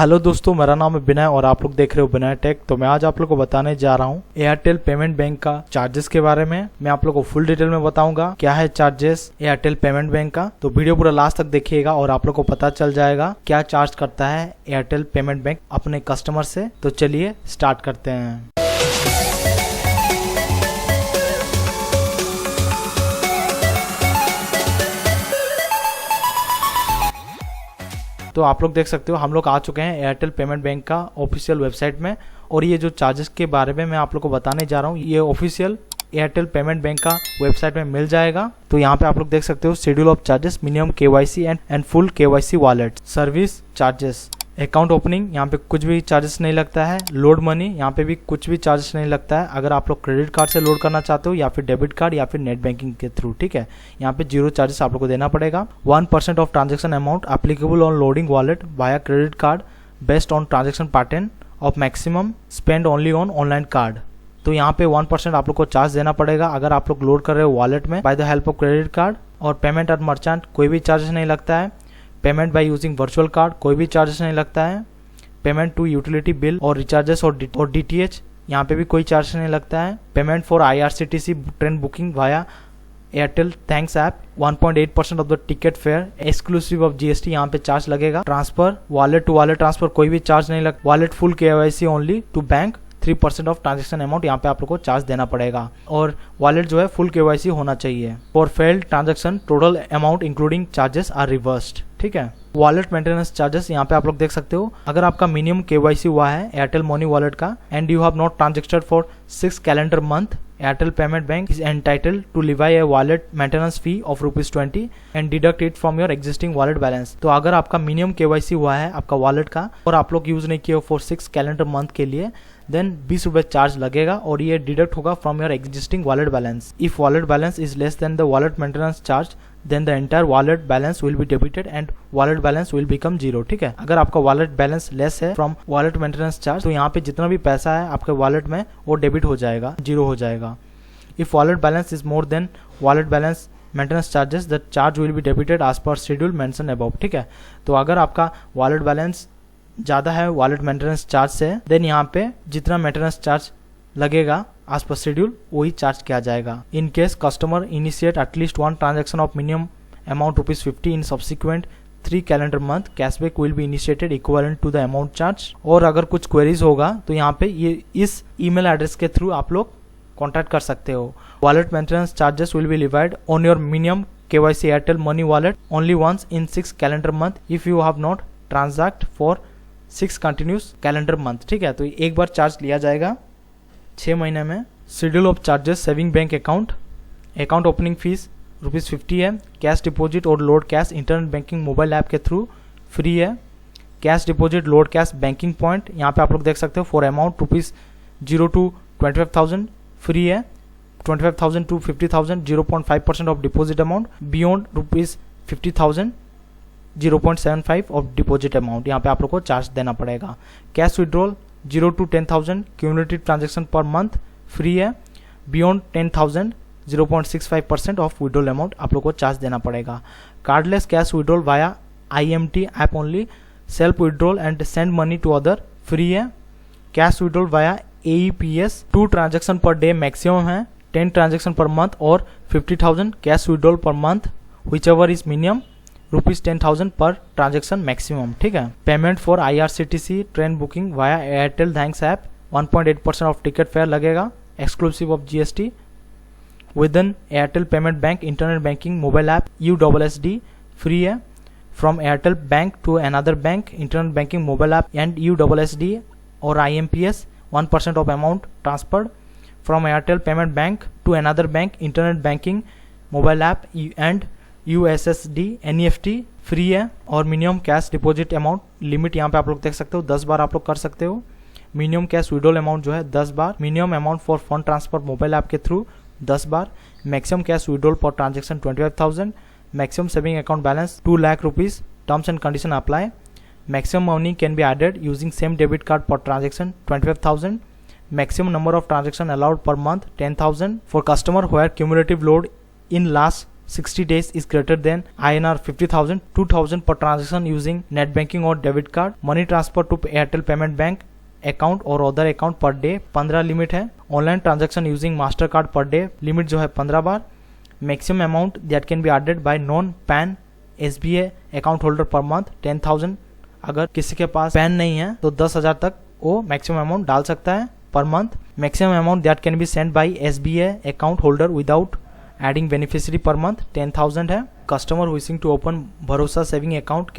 Hello दोस्तों, मेरा नाम है विनय और आप लोग देख रहे हो विनय टेक। तो मैं आज आप लोग को बताने जा रहा हूँ एयरटेल पेमेंट बैंक का चार्जेस के बारे में। मैं आप लोग को फुल डिटेल में बताऊंगा क्या है चार्जेस एयरटेल पेमेंट बैंक का। तो वीडियो पूरा लास्ट तक देखिएगा और आप लोग को पता चल जाएगा क्या चार्ज करता है एयरटेल पेमेंट बैंक अपने कस्टमर से। तो चलिए स्टार्ट करते हैं। तो आप लोग देख सकते हो हम लोग आ चुके हैं एयरटेल पेमेंट बैंक का ऑफिशियल वेबसाइट में। और ये जो चार्जेस के बारे में मैं आप लोग को बताने जा रहा हूँ ये ऑफिशियल एयरटेल पेमेंट बैंक का वेबसाइट में मिल जाएगा। तो यहाँ पे आप लोग देख सकते हो schedule of charges, minimum KYC and full KYC wallet, service charges, account opening, यहाँ पे कुछ भी चार्जेस नहीं लगता है। लोड मनी, यहाँ पे भी कुछ भी चार्जेस नहीं लगता है अगर आप लोग क्रेडिट कार्ड से लोड करना चाहते हो या फिर डेबिट कार्ड या फिर नेट बैंकिंग के थ्रू। ठीक है, यहाँ पे 0 चार्जेस आप लोग को देना पड़ेगा। 1% of transaction amount applicable on loading wallet via credit card based on transaction pattern of maximum spend only on online card. तो यहाँ पे 1% आप लोग को चार्ज देना पड़ेगा अगर आप लोग लोड कर रहे हो वॉलेट में by the help of credit card. और पेमेंट एट मर्चेंट कोई भी चार्जेस नहीं लगता है। Payment by using virtual card कोई भी चार्जेस नहीं लगता है। पेमेंट टू यूटिलिटी बिल और रिचार्जेस और डीटीएच यहाँ पे भी कोई चार्ज नहीं लगता है। Payment for IRCTC train booking via Airtel thanks app 1.8% of the ticket fair exclusive of GST यहाँ पे चार्ज लगेगा। Transfer wallet to wallet transfer कोई भी चार्ज नहीं लगता। Wallet full KYC only to bank 3% of transaction amount यहाँ पे आप लोग को चार्ज देना पड़ेगा। और वॉलेट जो है फुल केवाईसी होना चाहिए। For failed transaction total amount including charges are reversed. ठीक है, वॉलेट मेंटेनेंस चार्जेस यहाँ पे आप लोग देख सकते हो अगर आपका मिनिमम केवाईसी हुआ है एयरटेल मनी वॉलेट का and you have not transacted for 6 calendar month, Airtel payment bank is entitled to levy a wallet maintenance fee of ₹20 and deduct it from your existing wallet balance. तो अगर आपका minimum KYC हुआ है आपका wallet का और आप लोग यूज नहीं किए हो फॉर 6 कैलेंडर मंथ के लिए, देन ₹20 चार्ज लगेगा और ये डिडक्ट होगा from your existing wallet balance. If wallet balance is less than the wallet maintenance charge then the entire wallet balance will be debited and wallet balance will become 0। ठीक है, अगर आपका wallet balance less है from wallet maintenance charge तो यहाँ पे जितना भी पैसा है आपके wallet में वो डेबिट हो जाएगा, 0 हो जाएगा। if wallet balance is more than wallet balance maintenance charges the charge will be debited as per schedule mentioned above। ठीक है, तो अगर आपका wallet balance ज़्यादा है wallet maintenance charge से then यहाँ पे जितना maintenance charge लगेगा as per schedule वही चार्ज किया जाएगा। In case customer initiate at least 1 transaction of minimum amount ₹50 in subsequent 3 calendar month, cashback will be initiated equivalent to the amount charge. और अगर कुछ क्वेरीज होगा तो यहाँ पे ये इस ईमेल एड्रेस के थ्रू आप लोग कॉन्टैक्ट कर सकते हो। Wallet maintenance charges will be levied on your minimum KYC Airtel money wallet only once in 6 calendar month if you have not transact for 6 continuous calendar month. ठीक है, तो एक बार चार्ज लिया जाएगा 6 महीने में। Schedule of charges saving bank account opening fees ₹50 है। Cash deposit और load cash internet banking mobile app के थ्रू फ्री है। Cash deposit load cash banking point यहाँ पे आप लोग देख सकते हो फॉर अमाउंट ₹0 to 25,000 फ्री है। 25,000 to 50,000 0.5% of deposit amount, beyond ₹50,000 0.75 of deposit amount यहाँ पे आप लोग को चार्ज देना पड़ेगा। Cash withdrawal 0 to 10,000 cumulative transaction per month free है। बियॉन्ड 10,000 0.65% ऑफ विड्रॉल अमाउंट आप लोग को चार्ज देना पड़ेगा। Cardless cash withdrawal via IMT app only, self withdrawal and send money to other free है। Cash withdrawal via AEPS 2 transaction per day maximum है, 10 transaction per month और 50,000 cash withdrawal per month whichever is minimum ₹10,000 per transaction maximum. ठीक है, payment for IRCTC train booking via Airtel thanks app 1.8% of ticket fare लगेगा exclusive of GST within Airtel payment bank internet banking mobile app USSD free है। From Airtel bank to another bank internet banking mobile app and USSD और IMPS 1% of amount transferred from Airtel payment bank to another bank internet banking mobile app and USSD NEFT free है। और minimum cash deposit amount limit यहाँ पे आप लोग देख सकते हो 10 बार आप लोग कर सकते हो। मिनिमम कैश विड्रॉल अमाउंट जो है 10 बार। Minimum amount for fund transfer mobile app के थ्रू 10 बार। Maximum cash withdrawal per transaction 25,000। Maximum saving account balance 2 lakh rupees. Terms and condition apply. Maximum money can be added using same debit card per transaction 25,000। Maximum number of transaction allowed per month 10,000 for customer where cumulative load in last 60 days is greater than INR 50,000, 2,000 per transaction using net banking or debit card. Money transfer to Airtel Payment Bank account और other account per day 15 limit है. Online transaction using Mastercard per day limit जो है 15 बार. Maximum amount that can be added by non PAN SBI account holder per month 10,000. अगर किसी के पास pan नहीं है तो 10,000 तक वो मैक्सिमम अमाउंट डाल सकता है per month. Maximum amount that can be send by SBI account holder without adding beneficiary per month 10,000 है. Customer wishing to open Bharosa saving account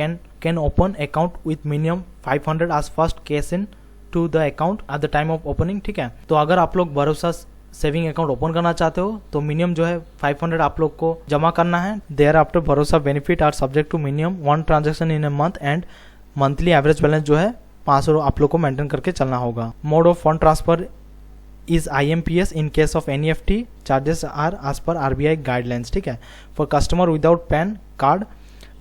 can open account with minimum 500 as first cash in to the account at the time of opening. ठीक है, तो अगर आप लोग भरोसा saving account open करना चाहते हो तो मिनिमम जो है 500 आप लोग को जमा करना है. Thereafter Bharosa benefit are subject to minimum 1 transaction in a month and monthly average balance जो है 500 आप लोग को मेंटेन करके चलना होगा. Mode of fund transfer is IMPS. In case of NEFT charges are as per RBI guidelines. ठीक है, for customer without PAN card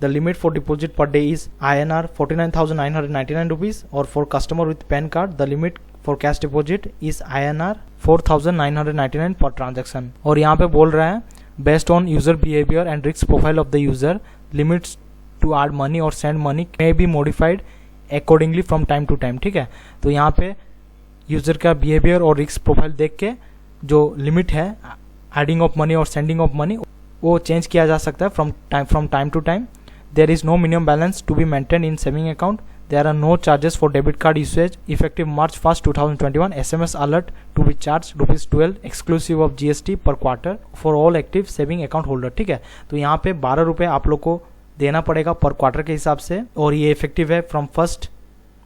the limit for deposit per day is INR 49,999 rupees, or for customer with PAN card the limit for cash deposit is INR 4,999 per transaction. और यहाँ पे बोल रहा है based on user behavior and risk profile of the user, limits to add money or send money may be modified accordingly from time to time. ठीक है, तो यहाँ पे यूज़र का बिहेवियर और रिस्क प्रोफाइल देख के जो लिमिट है एडिंग ऑफ मनी और सेंडिंग ऑफ मनी वो चेंज किया जा सकता है from time to time. There is no minimum balance to be maintained in saving account. There are no charges for debit card usage. Effective March 1st, 2021, SMS alert to be charged ₹12 exclusive of GST per quarter for all active saving account holder. ठीक है, तो यहाँ पे 12 रुपये आप लोग को देना पड़ेगा पर क्वार्टर के हिसाब से और ये इफेक्टिव है from 1st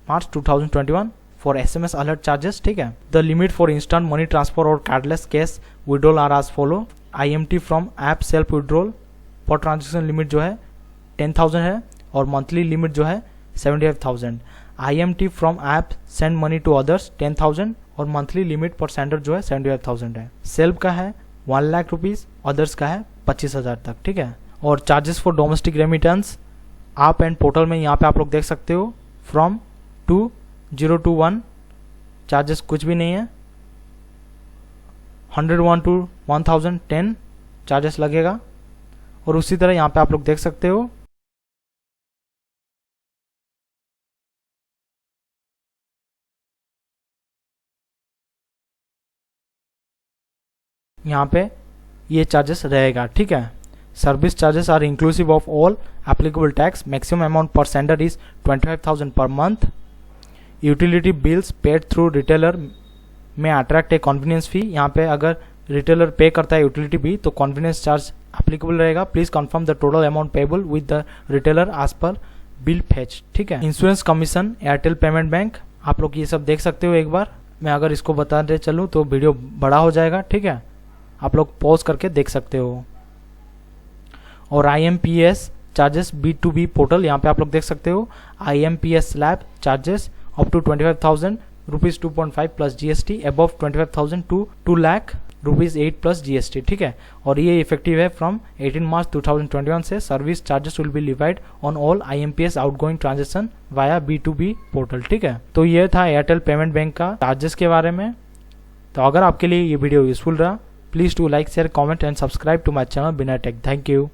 March 2021 for SMS alert charges. ठीक है, the limit for instant money transfer और cardless cash withdrawal are as follow. IMT from app self withdrawal per transaction limit जो है 10,000 है और मंथली लिमिट जो है 75,000. IMT from app send money to others 10,000 और मंथली लिमिट पर sender जो है 75,000 है. सेल्फ का है 1 लाख रुपीज़, अदर्स का है 25,000 तक. ठीक है, और चार्जेस फॉर डोमेस्टिक रेमिटेंस आप एंड पोर्टल में यहाँ पे आप लोग देख सकते हो फ्रॉम 2021 चार्जेस कुछ भी नहीं है. 101 to 1010 चार्जेस लगेगा. और उसी तरह यहाँ पे आप लोग देख सकते हो यहाँ पे ये चार्जेस रहेगा. ठीक है, service charges are inclusive of all applicable tax. Maximum amount per sender is 25,000 per month. Utility bills paid through retailer may attract a convenience fee. यहाँ पे अगर रिटेलर पे करता है यूटिलिटी भी तो कन्वीनियंस चार्ज एप्लीकेबल रहेगा. Please confirm the total amount payable with the retailer as per bill fetch. ठीक है, insurance commission Airtel payment bank आप लोग ये सब देख सकते हो. एक बार मैं अगर इसको बताते चलूँ तो वीडियो बड़ा हो जाएगा. ठीक है, आप लोग पॉज करके देख सकते हो. और IMPS चार्जेस B2B पोर्टल यहाँ पे आप लोग देख सकते हो. IMPS slab charges up to 25,000 rupees 2.5 plus GST, above 25,000 to 2 lakh rupees 8 plus GST. ठीक है, और ये इफेक्टिव है फ्रॉम 18 मार्च 2021 से. Service charges will be levied on all IMPS outgoing transaction via B2B portal. ठीक है, तो ये था एयरटेल पेमेंट बैंक का चार्जेस के बारे में. तो अगर आपके लिए ये वीडियो यूजफुल रहा, please to like share comment and subscribe to my channel Bina tech. Thank you.